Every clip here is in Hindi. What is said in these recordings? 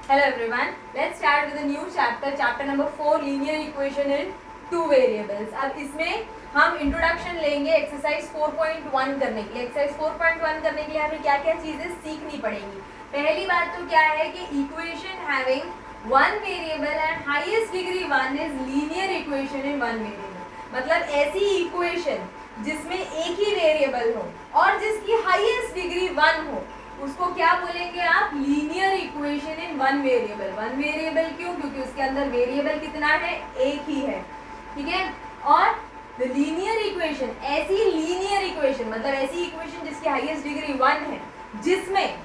Hello everyone. Let's start with a new chapter, chapter number 4, linear equation in two variables. अब इसमें हम इंट्रोडक्शन लेंगे एक्सरसाइज 4.1 करने के लिए। एक्सरसाइज 4.1 करने के लिए हमें क्या क्या चीजें सीखनी पड़ेंगी। पहली बात तो क्या है कि equation having one variable and highest degree one is linear equation in one variable. मतलब ऐसी इक्वेशन जिसमें एक ही वेरिएबल हो और जिसकी हाईएस्ट डिग्री वन हो, उसको क्या बोलेंगे आप? Linear equation in one variable. One variable क्यों? क्योंकि उसके अंदर वेरिएबल कितना है? एक ही है, ठीक है। और द लीनियर इक्वेशन, ऐसी लीनियर इक्वेशन मतलब ऐसी इक्वेशन जिसकी हाईएस्ट डिग्री वन है, जिसमें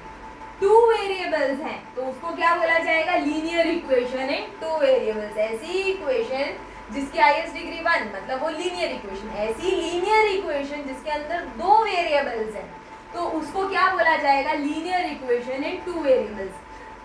टू वेरिएबल्स हैं, तो उसको क्या बोला जाएगा? Linear equation in two variables. ऐसी इक्वेशन जिसकी हाईएस्ट डिग्री वन, मतलब वो लीनियर इक्वेशन। ऐसी लीनियर इक्वेशन जिसके अंदर दो वेरिएबल्स हैं, तो उसको क्या बोला जाएगा? Linear equation in two variables.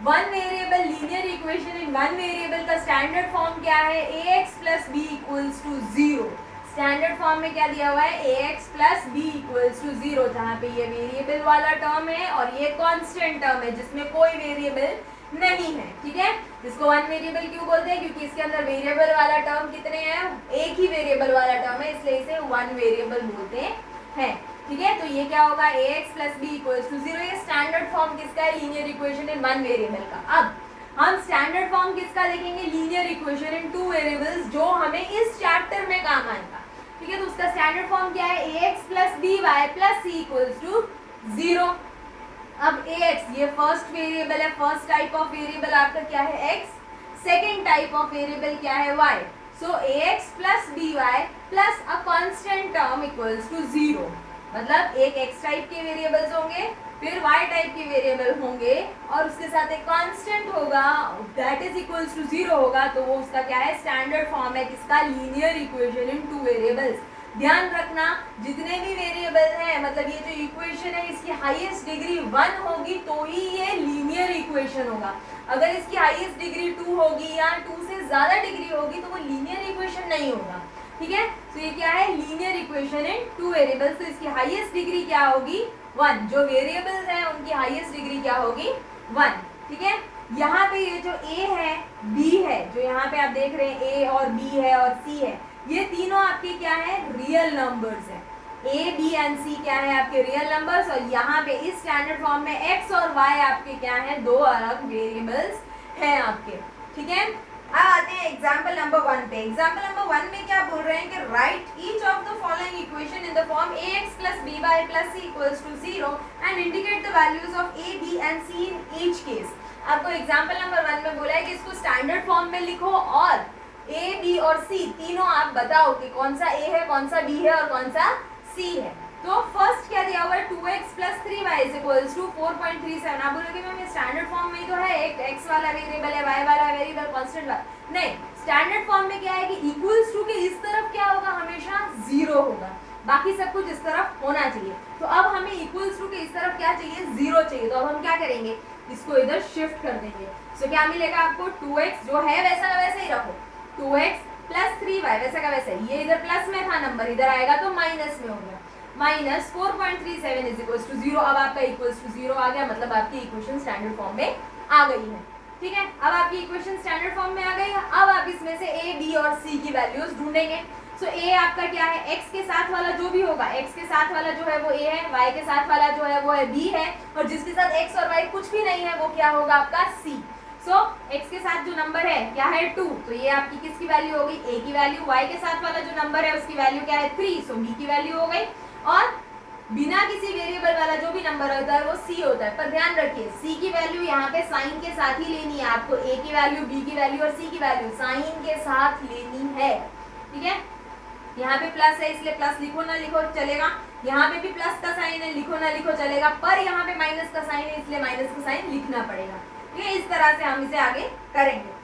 One variable linear equation in one variable का स्टैंडर्ड फॉर्म क्या है? ax plus B equals to zero. Standard form में क्या दिया हुआ है? ax plus B equals to zero, जहाँ पे ये वेरिएबल वाला टर्म है और ये कांस्टेंट टर्म है जिसमें कोई वेरिएबल नहीं है, ठीक है। इसको वन वेरिएबल क्यों बोलते हैं? क्योंकि इसके अंदर वेरिएबल वाला टर्म कितने हैं? एक ही वेरिएबल वाला टर्म है, इसलिए इसे वन वेरिएबल बोलते हैं, ठीक है। तो ये क्या होगा? ax plus B equals to zero. ये स्टैंडर्ड फॉर्म किसका है? Linear equation in one variable का। अब हम स्टैंडर्ड फॉर्म किसका देखेंगे? Linear equation in two variables, जो हमें इस चैप्टर में काम आएगा, ठीक है। तो उसका स्टैंडर्ड फॉर्म क्या है? ax plus B Y plus C equals to zero. अब ax ये फर्स्ट वेरिएबल है, फर्स्ट टाइप ऑफ वेरिएबल आपका क्या है? x। Second type of variable क्या है? y। So ax plus by plus a constant term equals to zero. मतलब एक x टाइप के वेरिएबल्स होंगे, फिर y टाइप के वेरिएबल होंगे और उसके साथ एक कांस्टेंट होगा, that is equals to zero होगा। तो वो उसका क्या है? स्टैंडर्ड फॉर्म है किसका? Linear equation in two variables. ध्यान रखना, जितने भी वेरिएबल हैं, मतलब ये जो इक्वेशन है इसकी हाईएस्ट डिग्री वन होगी तो ही ये लीनियर इक्वेशन होगा। अगर इसकी हाईएस्ट डिग्री टू होगी या टू से ज्यादा डिग्री होगी तो वो लीनियर इक्वेशन नहीं होगा, ठीक है। तो ये क्या है? Linear equation in two variables. तो इसकी हाईएस्ट डिग्री क्या होगी? वन। जो वेरिएबल्स हैं उनकी हाईएस्ट डिग्री क्या होगी? वन, ठीक है। यहाँ पे ये जो a है, b है, जो यहाँ पे आप देख रहे हैं a और b है और c है, ये तीनों आपके क्या है? रियल नंबर्स हैं। a, b एंड c क्या है? आपके रियल नंबर्स। और यहाँ पे इस स्टैंडर्ड फॉर्म में x और y आपके क्या है? दो अलग वेरिएबल्स हैं आपके, ठीक है। अब आते हैं एग्जाम्पल नंबर वन पे। एग्जाम्पल नंबर वन में क्या बोल रहे हैं कि write each of the following equation in the form ax plus by plus c equals to zero and indicate the values of a, b and c in each case. आपको एग्जाम्पल नंबर वन में बोला है कि इसको स्टैंडर्ड फॉर्म में लिखो और a, b और c तीनों आप बताओ कि कौन सा a है, कौन सा b है और कौन सा c है। तो फर्स्ट क्या दिया हुआ है? 2x plus 3y equals to 4.37। आप बोलोगे मैम ये स्टैंडर्ड फॉर्म में ही तो है, एक x वाला वेरिएबल है, y वाला वेरिएबल, कांस्टेंट वाला नहीं। स्टैंडर्ड फॉर्म में क्या है कि इक्वल्स टू के इस तरफ क्या होगा? हमेशा जीरो होगा, बाकी सब कुछ इस तरफ होना चाहिए। तो अब हमें इक्वल्स टू के इस तरफ क्या चाहिए? जीरो चाहिए। तो अब हम क्या करेंगे? इसको इधर शिफ्ट कर देंगे। सो क्या मिलेगा आपको? 2x जो है वैसा का वैसा ही रखो, 2x प्लस 3y वैसा का वैसा। ये इधर प्लस में था नंबर, इधर आएगा तो माइनस में हो गया। Minus 4.37 is equals to zero. अब आपका इक्वल्स टू जीरो आ गया, मतलब आपकी इक्वेशन स्टैंडर्ड फॉर्म में आ गई है, ठीक है। अब आपकी इक्वेशन स्टैंडर्ड फॉर्म में आ गई है। अब आप इसमें से a, b और c की वैल्यूज ढूंढेंगे। सो a आपका क्या है? x के साथ वाला जो भी होगा, x के साथ वाला जो है वो a है, y के साथ वाला जो है वो है b है, और जिसके साथ x और y कुछ भी नहीं है वो क्या होगा? आपका c। सो x के साथ जो नंबर है क्या है? 2, तो ये आपकी किसकी वैल्यू होगी? a की वैल्यू। y के साथ वाला जो नंबर है उसकी वैल्यू क्या है? 3, सो b की वैल्यू हो गई। और बिना किसी वेरिएबल वाला जो भी नंबर होता है वो c होता है। पर ध्यान रखिए c की वैल्यू यहाँ पे साइन के साथ ही लेनी है आपको। a की वैल्यू, b की वैल्यू और c की वैल्यू साइन के साथ लेनी है, ठीक है। यहाँ पे प्लस है इसलिए प्लस लिखो ना लिखो चलेगा, यहाँ पे भी प्लस का साइन है, लिखो ना लिखो चलेगा, पर यहाँ पे माइनस का साइन है इसलिए माइनस का साइन लिखना पड़ेगा, ठीक है। इस तरह से हम इसे आगे करेंगे।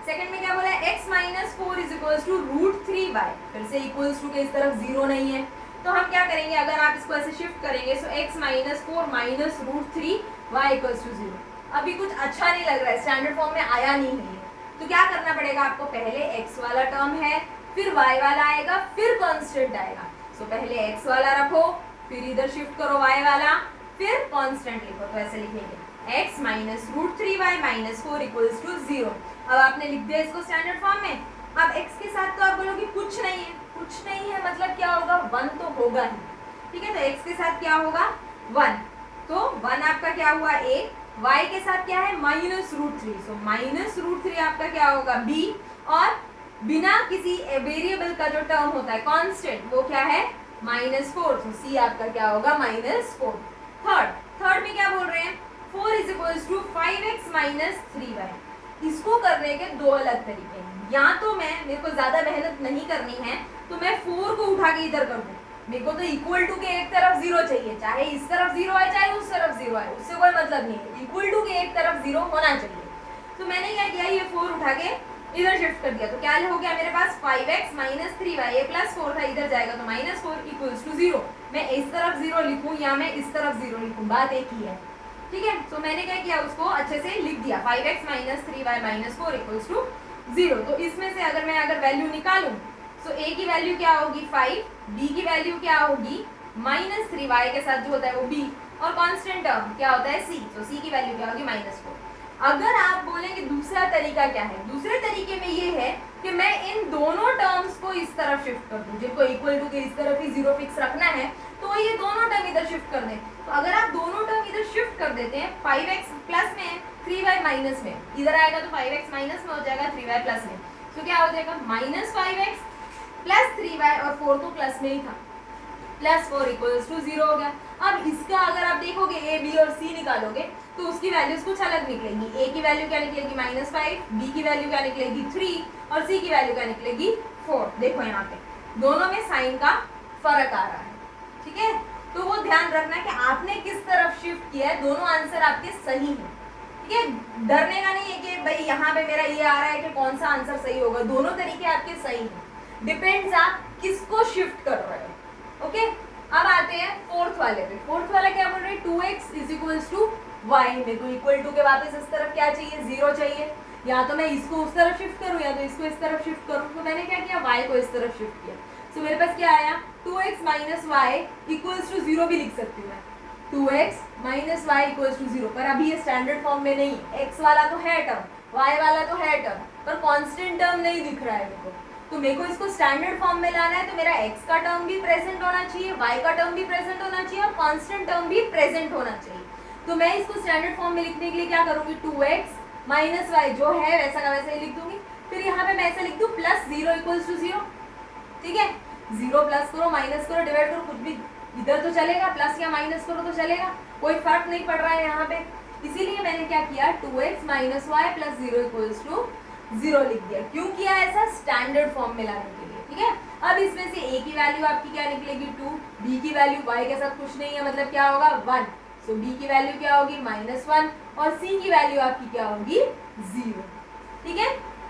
सेकेंड में क्या बोला है? x minus 4 is equals to root 3y। फिर से इक्वल्स टू के इस तरफ जीरो नहीं है, तो हम क्या करेंगे? अगर आप इसको ऐसे शिफ्ट करेंगे so x minus 4 minus root 3y equals to zero. अभी कुछ अच्छा नहीं लग रहा है, स्टैंडर्ड फॉर्म में आया नहीं है, तो क्या करना पड़ेगा आपको? पहले x वाला टर्म है, फिर y वाला आएगा, फिर कांस्टेंट आएगा। सो पहले x वाला रखो, फिर इधर शिफ्ट करो y वाला, फिर कांस्टेंट लिखो। तो ऐसे लिखेंगे x minus root 3y minus 4 equals to 0। अब आपने लिख दिया इसको स्टैंडर्ड फॉर्म में। अब x के साथ तो आप बोलोगे कुछ नहीं है, कुछ नहीं है मतलब क्या होगा, 1 तो होगा ही। ठीक है, तो x के साथ क्या होगा 1, तो 1 आपका क्या हुआ a, y के साथ क्या है minus root 3, so minus root 3 आपका क्या होगा b, और बिना किसी वेरिएबल का जो टर्म होता है कांस्टेंट वो क्या है -4, तो c आपका क्या होगा -4। थर्ड में क्या बोल रहे हैं 4 is equals to 5x minus 3y। इसको करने के दो अलग तरीके हैं, या तो मेरे को ज्यादा मेहनत नहीं करनी है तो मैं 4 को उठा के इधर कर दूं, मेरे को तो इक्वल टू के एक तरफ 0 चाहिए, चाहे इस तरफ 0 आए चाहे उस तरफ 0 आए, उससे कोई मतलब नहीं है, इक्वल टू के एक तरफ 0 होना चाहिए। तो मैंने क्या किया, ये 4 उठा के इधर शिफ्ट कर दिया, तो क्या हो गया मेरे पास 5x माइनस 3y, ये प्लस 4 था इधर जाएगा तो -4 इक्वल्स टू 0। मैं इस तरफ 0 लिखूं या मैं इस तरफ 0 लिखूं, बात एक ही है। ठीक है, तो मैंने क्या किया, उसको अच्छे से लिख दिया 5x minus 3y minus 4 equals to 0। तो इसमें से अगर वैल्यू निकालूं तो a की वैल्यू क्या होगी 5, b की वैल्यू क्या होगी -3y के साथ जो होता है वो b, और कांस्टेंट टर्म क्या होता है c, तो c की वैल्यू क्या होगी -4। अगर आप बोलेंगे दूसरा तरीका क्या है, दूसरे तरीके में ये है कि मैं इन दोनों टर्म्स को इस तरफ शिफ्ट कर दूं, जिनको इक्वल टू के इस तरफ ही 0 फिक्स रखना है तो ये दोनों टर्म इधर शिफ्ट कर दें। तो अगर आप दोनों टर्म इधर शिफ्ट कर देते हैं, 5x प्लस में 3y माइनस में, इधर आएगा तो 5x माइनस में हो जाएगा 3y प्लस में, तो क्या हो जाएगा -5x प्लस 3y, और 4 तो प्लस में ही था, +4 इक्वल्स टू 0 हो गया। अब इसका अगर आप देखोगे a b और c निकालोगे तो उसकी वैल्यूज कुछ अलग निकलेंगी, a की वैल्यू क्या निकलेगी -5, b की वैल्यू क्या निकलेगी 3 और c की वैल्यू क्या निकलेगी 4। देखो यहाँ पे दोनों में साइन का फर्क आ रहा है। ठीक है, तो वो ध्यान रखना कि आपने किस तरफ शिफ्ट किया है, दोनों आंसर आपके सही हैं। ठीक है, डरने का नहीं है कि भाई यहाँ पे मेरा ये आ रहा है कि कौन सा आंसर सही होगा, दोनों तरीके आपके सही हैं, डिपेंड्स आप किसको शिफ्ट कर रहे हो। ओके, अब आते हैं फोर्थ वाले पे। फोर्थ वाला क्या बोल रहे हैं 2x is equals to y, मेरे को इक्वल टू के वापस इस तरफ क्या चाहिए 0 चाहिए, या तो मैं इसको उस तरफ शिफ्ट करूं या तो इसको इस तरफ शिफ्ट करूं, तो मैंने क्या किया y को इस तरफ शिफ्ट किया। सो मेरे पास क्या आया 2x minus Y equals to 0 भी लिख सकती हूँ मैं, 2x minus Y equals to 0, पर अभी ये स्टैंडर्ड फॉर्म में नहीं है, x वाला तो है टर्म y वाला तो है टर्म, पर कांस्टेंट टर्म नहीं दिख रहा है मेरे को, तो मेरे को इसको स्टैंडर्ड फॉर्म में लाना है, तो मेरा x का टर्म भी प्रेजेंट होना चाहिए, y का टर्म भी प्रेजेंट होना चाहिए और कांस्टेंट टर्म भी प्रेजेंट होना चाहिए। तो मैं इसको स्टैंडर्ड फॉर्म में लिखने के लिए क्या करूंगी 2x माइनस वाई जो है वैसा का वैसा ही लिख दूंगी, फिर यहाँ पे मैं ऐसा लिख दूं +0 इक्वल्स टू 0। ठीक है, 0 प्लस करो माइनस करो डिवाइड करो कुछ भी इधर तो चलेगा, प्लस या माइनस करो तो चलेगा, कोई फर्क नहीं पड़ रहा है यहाँ पे, इसीलिए मैंने क्या किया 2x minus Y plus 0 equals to 0 लिख दिया। क्यों किया ऐसा, स्टैंडर्ड फॉर्म में लाने के लिए। ठीक है, अब इसमें से a की वैल्यू आपकी क्या निकलेगी 2, b की वैल्यू y के साथ कुछ नहीं है मतलब क्या होगा 1, सो b की वैल्यू क्या होगी -1 और c की वैल्यू आपकी क्या होगी 0। ठीक है,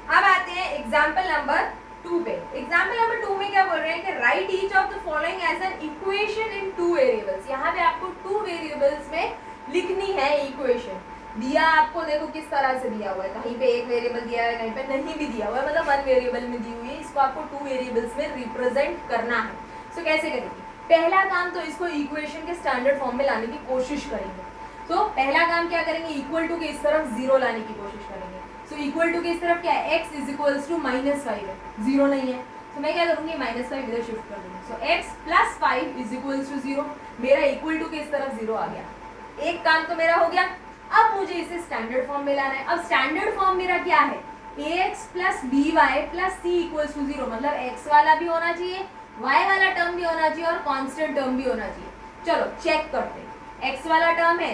अब आते हैं एग्जाम्पल नंबर 2 पे। एग्जाम्पल नंबर 2 में क्या बोल रहे हैं कि write each of the following as an equation in 2 variables. यहाँ पे आपको 2 वेरिएबल्स में लिखनी है इक्वेशन, दिया आपको देखो किस तरह से दिया हुआ है, कहीं पे एक वेरिएबल दिया है कहीं पे नहीं भी दिया हुआ है, मतलब 1 वेरिएबल में दी हुई है, इसको आपको 2 वेरिएबल्स में रिप्रेजेंट करना है। सो कैसे करेंगे, पहला काम तो इसको इक्वेशन के स्टैंडर्ड फॉर्म में लाने की कोशिश करेंगे। तो पहला काम क्या करेंगे, इक्वल टू के इस तरफ 0 लाने की कोशिश करेंगे। सो इक्वल टू के इस तरफ क्या है x इज इक्वल्स टू -5 है, 0 नहीं है, तो मैं क्या करूंगी -5 इधर शिफ्ट कर दूंगी। So x plus 5 is equals to 0, मेरा इक्वल टू के इस तरफ 0 आ गया, एक काम तो मेरा हो गया। अब मुझे इसे स्टैंडर्ड फॉर्म में लाना है। अब स्टैंडर्ड फॉर्म मेरा क्या है ax plus by plus c equals to 0, मतलब x वाला भी होना चाहिए y वाला टर्म भी होना चाहिए और कांस्टेंट टर्म भी होना चाहिए। चलो चेक करते हैं, x वाला टर्म है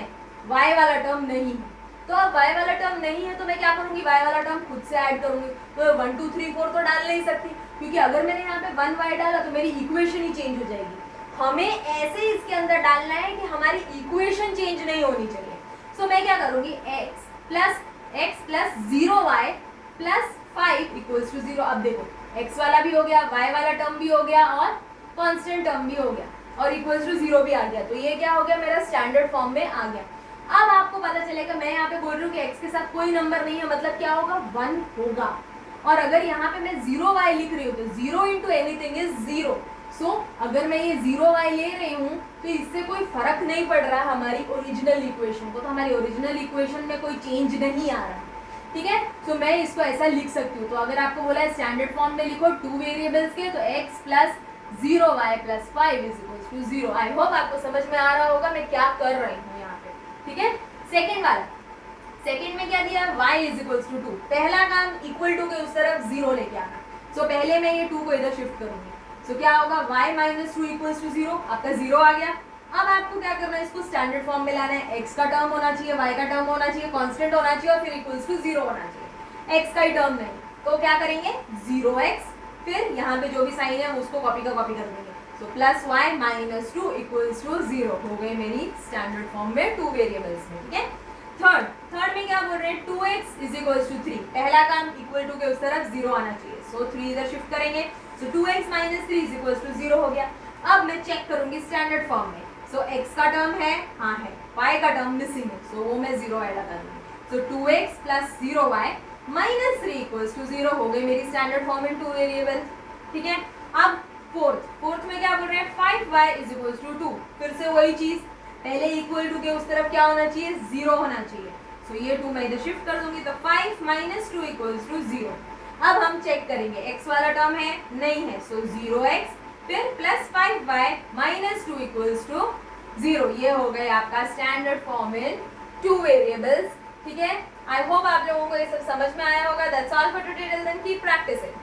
y वाला टर्म नहीं है, तो अब y वाला टर्म नहीं है तो मैं क्या करूंगी y वाला टर्म खुद से ऐड करूंगी, तो 1 2 3 4 तो डाल नहीं सकती, क्योंकि अगर मैंने यहाँ पे 1y डाला तो मेरी इक्वेशन ही चेंज हो जाएगी। हमें ऐसे इसके अंदर डालना है कि हमारी इक्वेशन चेंज नहीं होनी चाहिए। सो मैं क्या करूंगी x plus 0y plus 5 equals to 0। अब देखो x वाला भी हो गया, y वाला टर्म भी हो गया और कांस्टेंट टर्म भी हो गया और इक्वल्स टू 0 भी आ गया, तो ये क्या हो गया मेरा स्टैंडर्ड फॉर्म में आ गया। अब आपको पता चलेगा, मैं यहाँ पे बोल रही हूँ कि x के साथ कोई नंबर नहीं है, मतलब क्या होगा 1 होगा, और अगर यहाँ पे मैं 0y लिख रही हूँ तो 0 इंटू एनीथिंग इज 0, सो अगर मैं ये 0y ले रही हूँ तो इससे कोई फर्क नहीं पड़ रहा हमारी ओरिजिनल इक्वेशन को, तो हमारी ओरिजिनल इक्वेशन में कोई चेंज नहीं आ रहा, ठीक है। सो मैं इसको ऐसा लिख सकती हूँ। तो अगर आपको बोला है स्टैंडर्ड फॉर्म में लिखो टू वेरिएबल्स के, तो x plus 0y plus 5 is equals to 0। I hope आपको समझ में आ रहा होगा मैं क्या कर रही हूँ यहाँ पे, ठीक है। सेकेंड वाला, सेकेंड में क्या दिया, y इज इक्वल्स टू 2। पहला काम इक्वल टू के उस तरफ 0 लेके आना। सो पहले मैं ये 2 को इधर शिफ्ट करूंगी, सो क्या होगा, y माइनस 2 इक्वल्स टू 0। आपका 0 आ गया। अब आपको क्या करना है, इसको स्टैंडर्ड फॉर्म में लाना है। x का टर्म होना चाहिए, y का टर्म होना चाहिए, कांस्टेंट होना चाहिए और फिर इक्वल्स टू 0 होना चाहिए। x का ही टर्म नहीं, तो क्या करेंगे 0x, फिर यहाँ पे जो भी साइन है उसको कॉपी का कॉपी कर देंगे। So plus y minus 2 equals to 0 हो गई मेरी स्टैंडर्ड फॉर्म में टू वेरिएबल्स में, ठीक है। थर्ड में क्या बोल रहे हैं, 2x इज इक्वल्स टू 3। पहला काम इक्वल टू के उस तरफ 0 आना चाहिए, सो 3 इधर शिफ्ट करेंगे। So 2x minus 3 is equals to 0 हो गया। अब मैं चेक करूंगी स्टैंडर्ड फॉर्म में, सो x का टर्म है, हाँ है, y का टर्म मिसिंग है, सो वो मैं 0 ऐड लगा दूंगी। So 2x plus 0y minus 3 equals to 0 हो गई मेरी standard form in two variable, ठीक है। अब फोर्थ में क्या बोल रहे हैं, 5y इज इक्वल्स टू 2। फिर से वही चीज, पहले इक्वल टू के उस तरफ क्या होना चाहिए, 0 होना चाहिए। सो ये 2 मैं इधर शिफ्ट कर दूंगी, तो 5 माइनस 2 इक्वल्स टू 0। अब हम चेक करेंगे, x वाला टर्म है, नहीं है, सो 0x फिर plus 5y minus 2 equals to 0। ये हो गए आपका standard form in two variables, ठीक है। आई होप आप लोगों को ये सब समझ में आया होगा। That's all for today, till then keep practising.